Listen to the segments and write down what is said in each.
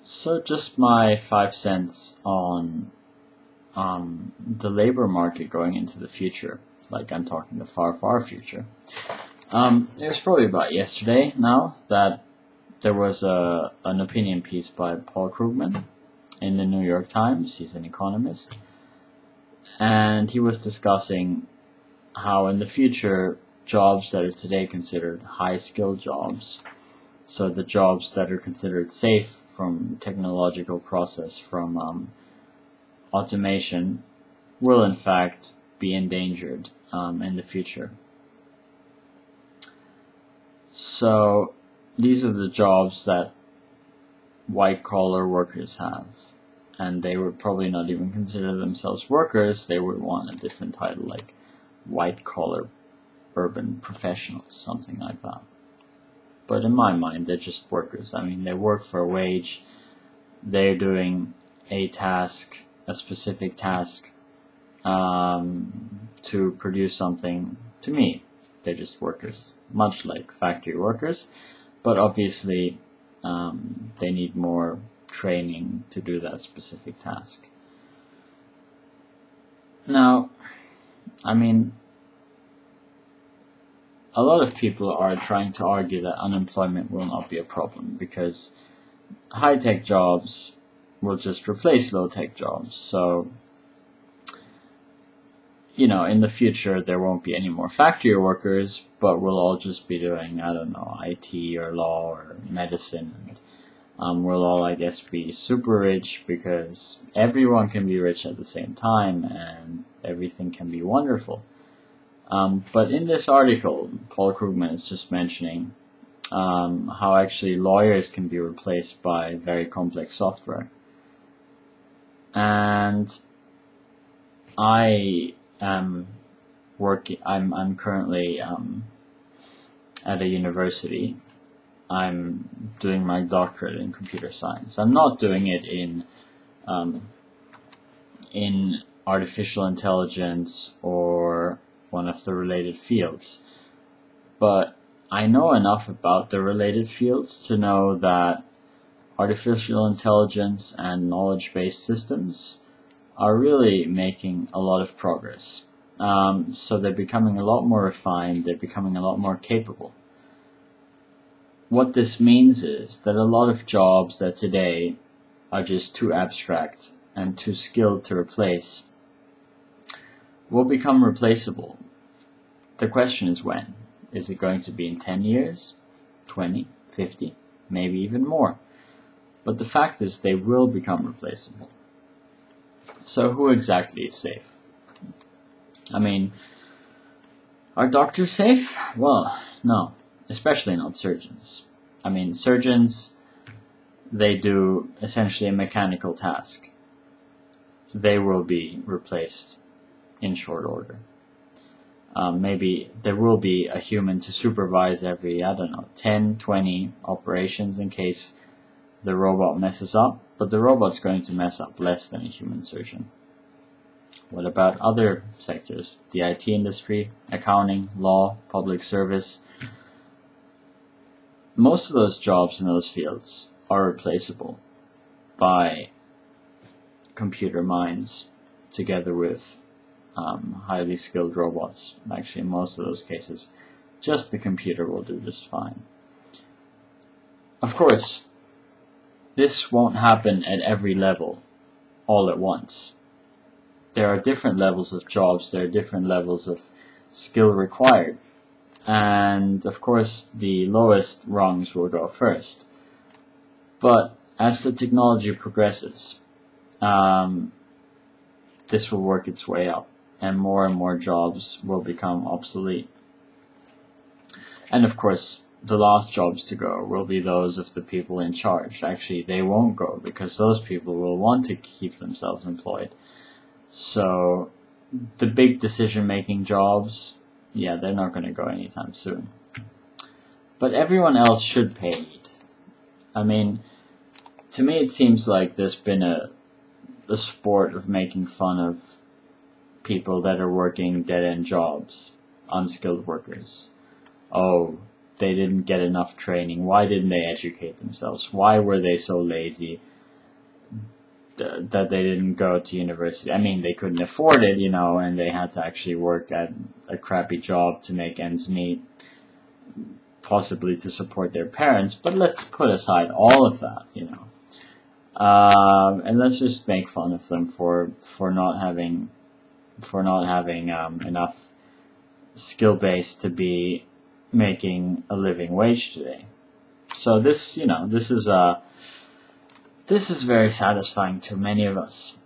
So just my 5 cents on the labor market going into the future. Like I'm talking the far, far future. It was probably about yesterday now that there was an opinion piece by Paul Krugman in the New York Times. He's an economist. And he was discussing how in the future jobs that are today considered high-skilled jobs, so the jobs that are considered safe from technological process, from automation, will in fact be endangered in the future. So these are the jobs that white-collar workers have, and they would probably not even consider themselves workers. They would want a different title like white-collar urban professionals, something like that. But in my mind, they're just workers. I mean, they work for a wage. They're doing a task, a specific task, to produce something. To me, they're just workers, much like factory workers. But obviously, they need more training to do that specific task. Now, I mean, a lot of people are trying to argue that unemployment will not be a problem because high-tech jobs will just replace low-tech jobs. So, you know, in the future there won't be any more factory workers, but we'll all just be doing, I don't know, IT or law or medicine. And we'll all, I guess, be super rich because everyone can be rich at the same time and everything can be wonderful. But in this article, Paul Krugman is just mentioning how actually lawyers can be replaced by very complex software. And I am working. I'm currently at a university. I'm doing my doctorate in computer science. I'm not doing it in artificial intelligence or one of the related fields, but I know enough about the related fields to know that artificial intelligence and knowledge-based systems are really making a lot of progress. So they're becoming a lot more refined, they're becoming a lot more capable. What this means is that a lot of jobs that today are just too abstract and too skilled to replace will become replaceable. The question is when. Is it going to be in 10 years, 20, 50, maybe even more? But the fact is they will become replaceable. So who exactly is safe? I mean, are doctors safe? Well, no, especially not surgeons. I mean, surgeons, they do essentially a mechanical task. They will be replaced in short order. Maybe there will be a human to supervise every, I don't know, 10, 20 operations in case the robot messes up, but the robot's going to mess up less than a human surgeon. What about other sectors? The IT industry, accounting, law, public service. Most of those jobs in those fields are replaceable by computer minds together with highly skilled robots. Actually, in most of those cases, just the computer will do just fine. Of course, this won't happen at every level all at once. There are different levels of jobs, there are different levels of skill required. And of course, the lowest rungs will go first. But as the technology progresses, this will work its way up, and more jobs will become obsolete. And of course, the last jobs to go will be those of the people in charge. Actually, they won't go because those people will want to keep themselves employed. So the big decision-making jobs, yeah, they're not going to go anytime soon. But everyone else should pay heed. I mean, to me it seems like there's been a sport of making fun of people that are working dead-end jobs, unskilled workers. Oh, they didn't get enough training. Why didn't they educate themselves? Why were they so lazy? that they didn't go to university. I mean, they couldn't afford it, you know, and they had to actually work at a crappy job to make ends meet, possibly to support their parents. But let's put aside all of that, you know, and let's just make fun of them for not having enough skill base to be making a living wage today. So this, you know, this is very satisfying to many of us.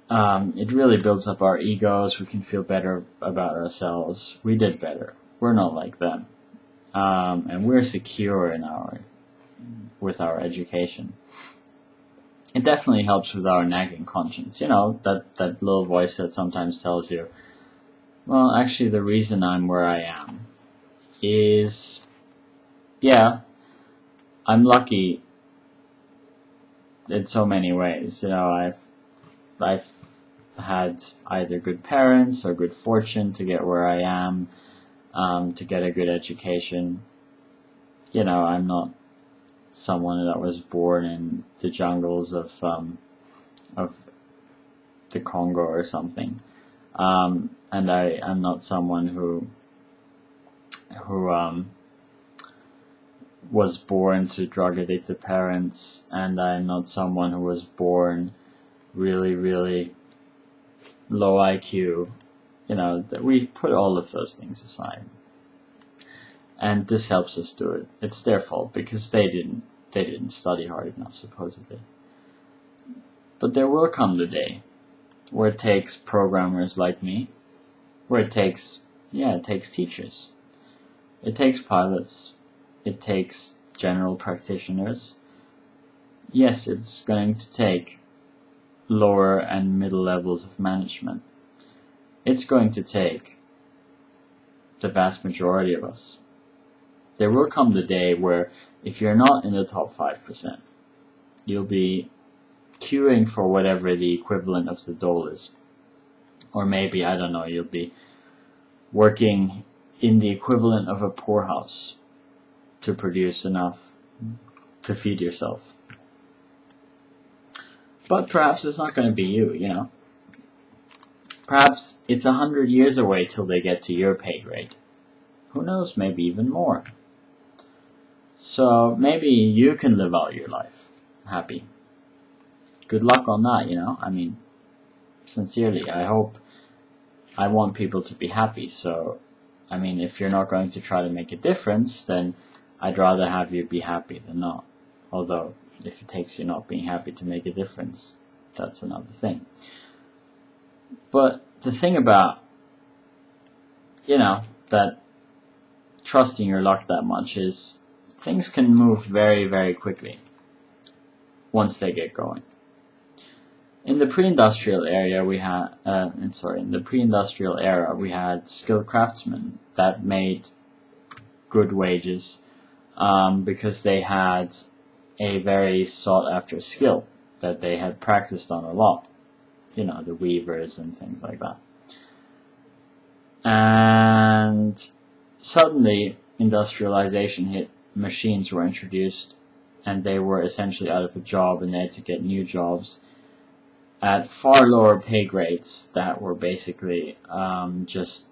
It really builds up our egos. We can feel better about ourselves. We did better. We're not like them. And we're secure with our education. It definitely helps with our nagging conscience. You know, that little voice that sometimes tells you, well, actually the reason I'm where I am is, yeah, I'm lucky in so many ways. You know, I've had either good parents or good fortune to get where I am, to get a good education. You know, I'm not someone that was born in the jungles of the Congo or something, and I'm not someone who was born to drug addicted parents, and I'm not someone who was born really, really low IQ. You know, that we put all of those things aside. And this helps us do it. It's their fault because they didn't study hard enough, supposedly. But there will come the day where it takes programmers like me, where it takes teachers. It takes pilots. It takes general practitioners. Yes, it's going to take lower and middle levels of management. It's going to take the vast majority of us. There will come the day where if you're not in the top 5%, you'll be queuing for whatever the equivalent of the dole is. Or maybe, I don't know, you'll be working in the equivalent of a poorhouse to produce enough to feed yourself. But perhaps it's not going to be you, you know. Perhaps it's 100 years away till they get to your pay grade. Who knows, maybe even more. So maybe you can live out your life happy. Good luck on that, you know. I mean, sincerely, I want people to be happy. So, I mean, if you're not going to try to make a difference, then I'd rather have you be happy than not. Although, if it takes you not being happy to make a difference, that's another thing. But the thing about, you know, that trusting your luck that much is things can move very, very quickly once they get going. In the pre-industrial era, we had skilled craftsmen that made good wages because they had a very sought-after skill that they had practiced on a lot. You know, the weavers and things like that. And suddenly, industrialization hit. Machines were introduced, and they were essentially out of a job, and they had to get new jobs at far lower pay grades that were basically just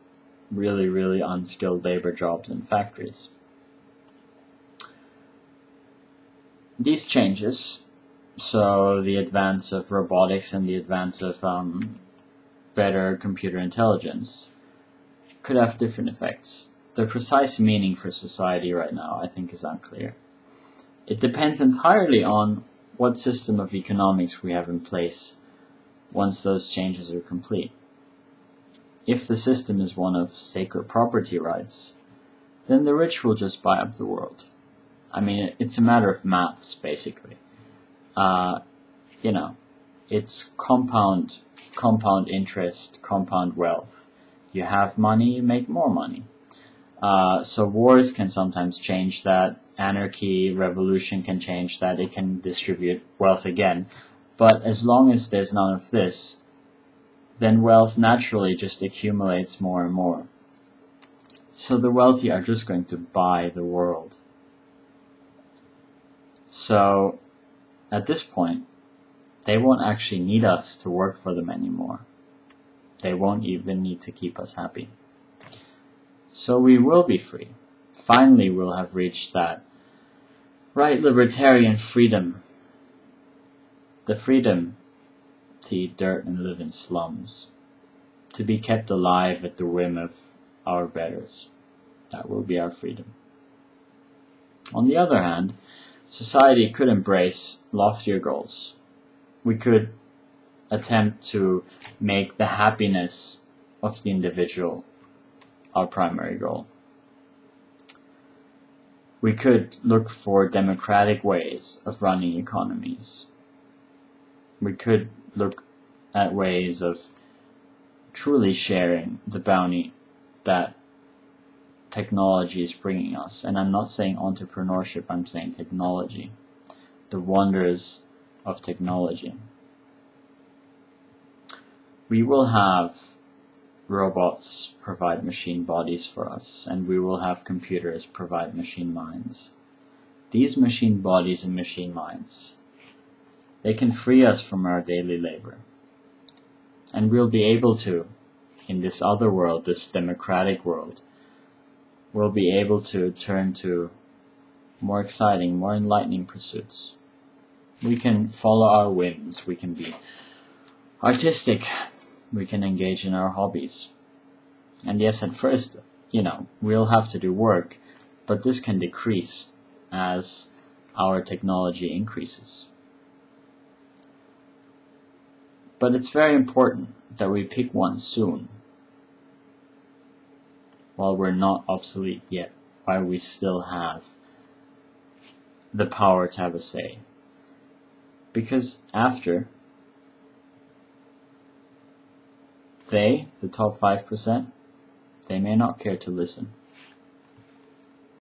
really, really unskilled labor jobs in factories. These changes, so the advance of robotics and the advance of better computer intelligence, could have different effects. The precise meaning for society right now, I think, is unclear. It depends entirely on what system of economics we have in place once those changes are complete. If the system is one of sacred property rights, then the rich will just buy up the world. I mean, it's a matter of maths, basically. You know, it's compound interest, compound wealth. You have money, you make more money. So wars can sometimes change that. Anarchy, revolution can change that. It can distribute wealth again. But as long as there's none of this, then wealth naturally just accumulates more and more. So the wealthy are just going to buy the world. So at this point, they won't actually need us to work for them anymore. They won't even need to keep us happy. So we will be free. Finally, we'll have reached that right libertarian freedom. The freedom to eat dirt and live in slums. To be kept alive at the whim of our betters. That will be our freedom. On the other hand, society could embrace loftier goals. We could attempt to make the happiness of the individual our primary goal. We could look for democratic ways of running economies. We could look at ways of truly sharing the bounty that technology is bringing us. And I'm not saying entrepreneurship, I'm saying technology. The wonders of technology. We will have robots provide machine bodies for us, and we will have computers provide machine minds. These machine bodies and machine minds, they can free us from our daily labor. And we'll be able to, in this other world, this democratic world, we'll be able to turn to more exciting, more enlightening pursuits. We can follow our whims, we can be artistic, we can engage in our hobbies. And yes, at first, we'll have to do work, but this can decrease as our technology increases. But it's very important that we pick one soon, while we're not obsolete yet, while we still have the power to have a say. Because after, they, the top 5%, they may not care to listen.